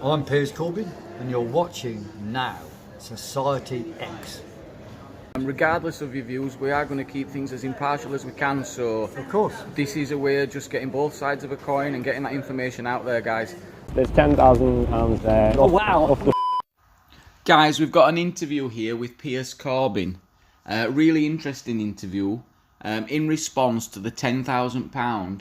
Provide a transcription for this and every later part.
I'm Piers Corbyn, and you're watching now Society X. Regardless of your views, we are going to keep things as impartial as we can, so Of course. this is a way of just getting both sides of a coin and getting that information out there, guys. There's £10,000 there. Oh wow! Guys, we've got an interview here with Piers Corbyn. Really interesting interview. In response to the £10,000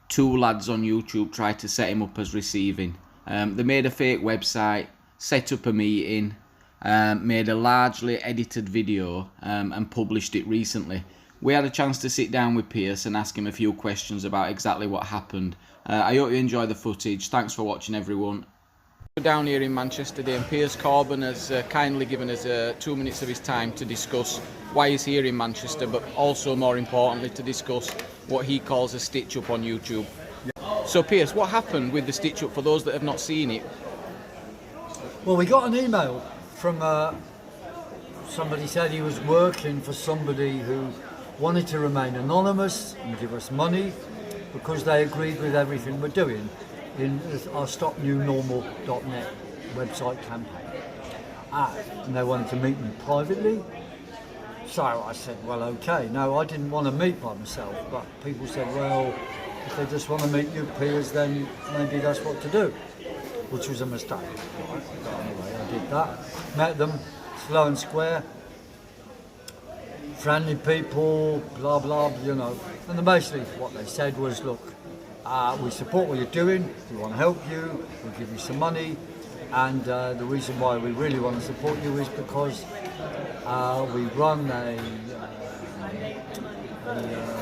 two lads on YouTube tried to set him up as receiving. They made a fake website, set up a meeting, made a largely edited video and published it recently. We had a chance to sit down with Piers and ask him a few questions about exactly what happened. I hope you enjoy the footage. Thanks for watching, everyone. We're down here in Manchester today, and Piers Corbyn has kindly given us 2 minutes of his time to discuss why he's here in Manchester, but also more importantly to discuss what he calls a stitch up on YouTube. So Piers, what happened with the stitch up for those that have not seen it? Well, we got an email from somebody said he was working for somebody who wanted to remain anonymous and give us money because they agreed with everything we're doing in our StopNewNormal.net website campaign. And they wanted to meet me privately. So I said, well, okay. No, I didn't want to meet by myself, but people said, well, if they just want to meet you, Piers, then maybe that's what to do, which was a mistake. Right? But anyway, I did that. Met them, slow and square, friendly people, blah, blah, you know. And basically what they said was, look, we support what you're doing, we want to help you, we'll give you some money, and the reason why we really want to support you is because we run a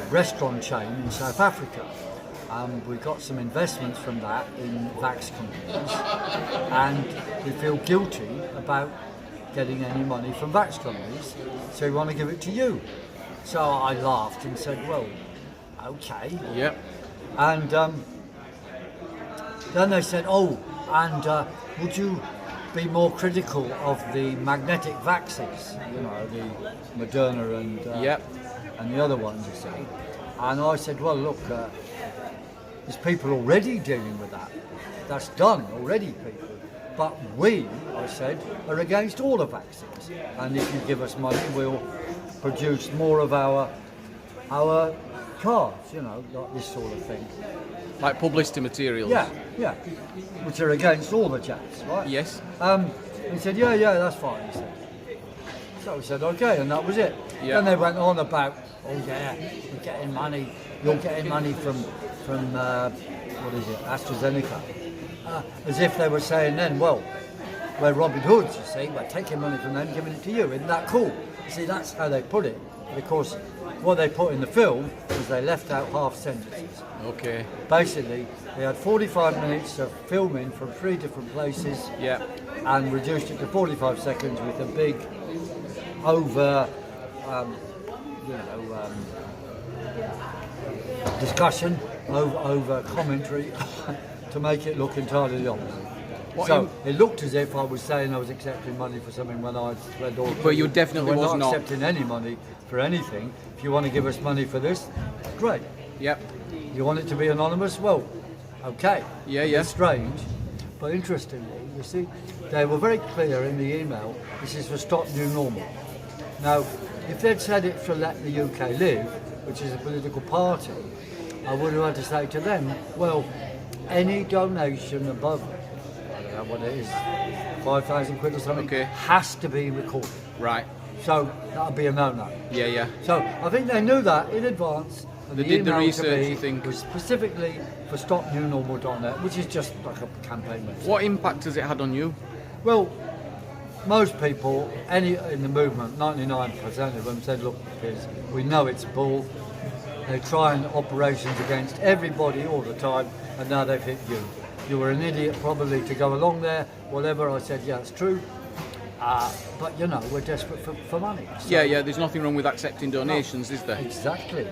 restaurant chain in South Africa. We got some investments from that in vax companies, and we feel guilty about getting any money from vax companies, so we want to give it to you. So I laughed and said, well, okay. Yep. And then they said, oh, and would you be more critical of the magnetic vaccines, you know, the Moderna and the other ones, you see. And I said, well, look, there's people already dealing with that. That's done already, people. But we, I said, are against all the vaccines. And if you give us money, we'll produce more of our cards, you know, like this sort of thing. Like publicity materials? Yeah, which are against all the jabs, right? Yes. He said, yeah, that's fine, he said. So we said, okay, and that was it. Yeah. Then they went on about, oh yeah, you're getting money from what is it, AstraZeneca. As if they were saying then, well, we're Robin Hoods, you see, we're taking money from them, giving it to you, isn't that cool? You see, that's how they put it. Because what they put in the film was they left out half sentences. Okay. Basically, they had 45 minutes of filming from 3 different places, Yeah. and reduced it to 45 seconds with a big over, discussion, over commentary to make it look entirely the opposite. It looked as if I was saying I was accepting money for something when I read all. But you definitely we're was not accepting any money for anything. If you want to give us money for this, great. Yep. You want it to be anonymous? Well, okay. Yeah. It's strange, but interestingly, you see, they were very clear in the email. This is for Stop New Normal. Now, if they'd said it for Let the UK Live, which is a political party, I would have had to say to them, well, any donation above, I don't know what it is, 5,000 quid or something, Okay. has to be recorded. Right. So that would be a no-no. Yeah. So I think they knew that in advance. And They did the email research, to me you think? was specifically for StopNewNormal.net, which is just like a campaign website. What impact has it had on you? Well, most people, in the movement, 99% of them said, look, we know it's bull. They're trying operations against everybody all the time, and now they've hit you. You were an idiot probably to go along there, whatever. I said, yeah, it's true. But, you know, we're desperate for money. So, Yeah, there's nothing wrong with accepting donations, is there? Exactly.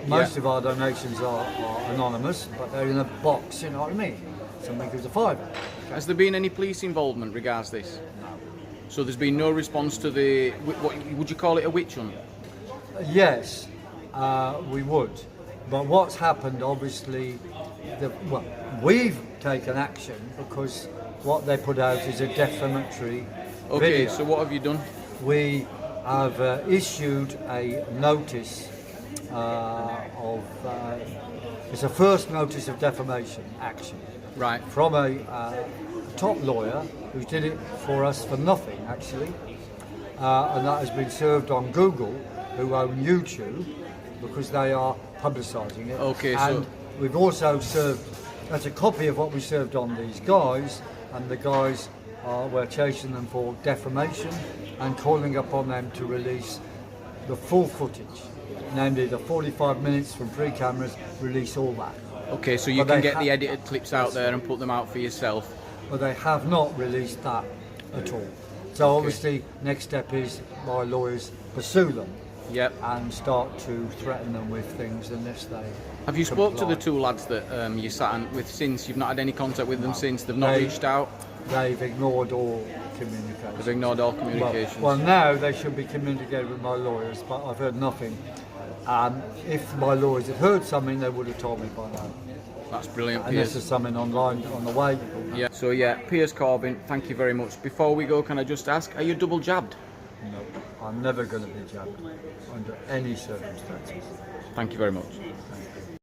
Most of our donations are anonymous, but they're in a box, you know what I mean? Somebody gives a £5. Has there been any police involvement regards this? No. So there's been no response to the, what would you call it, a witch hunt? Yes, we would. But what's happened, obviously, we've taken action because what they put out is a defamatory Okay, video. so what have you done? We have issued a notice it's a first notice of defamation action Right. from a top lawyer who did it for us for nothing, actually, and that has been served on Google, who own YouTube, because they are publicising it. Okay, and so we've also served, that's a copy of what we served on these guys, and the guys we're chasing them for defamation and calling upon them to release the full footage, namely the 45 minutes from 3 cameras, release all that. okay, so you But can they get the edited clips out there and put them out for yourself. But they have not released that at all. So obviously, next step is my lawyers pursue them Yep. and start to threaten them with things unless they. Have you spoke to the comply. 2 lads that you sat with since? You've not had any contact with them since? They've not They- reached out? They've ignored all communication. They've ignored all communications? Well, now they should be communicating with my lawyers, but I've heard nothing. If my lawyers had heard something, they would have told me by now. That's brilliant, Unless Piers. there's something online on the way. Yeah. So yeah, Piers Corbyn, thank you very much. Before we go, can I just ask, are you double jabbed? No, I'm never going to be jabbed under any circumstances. Thank you very much. Thank you.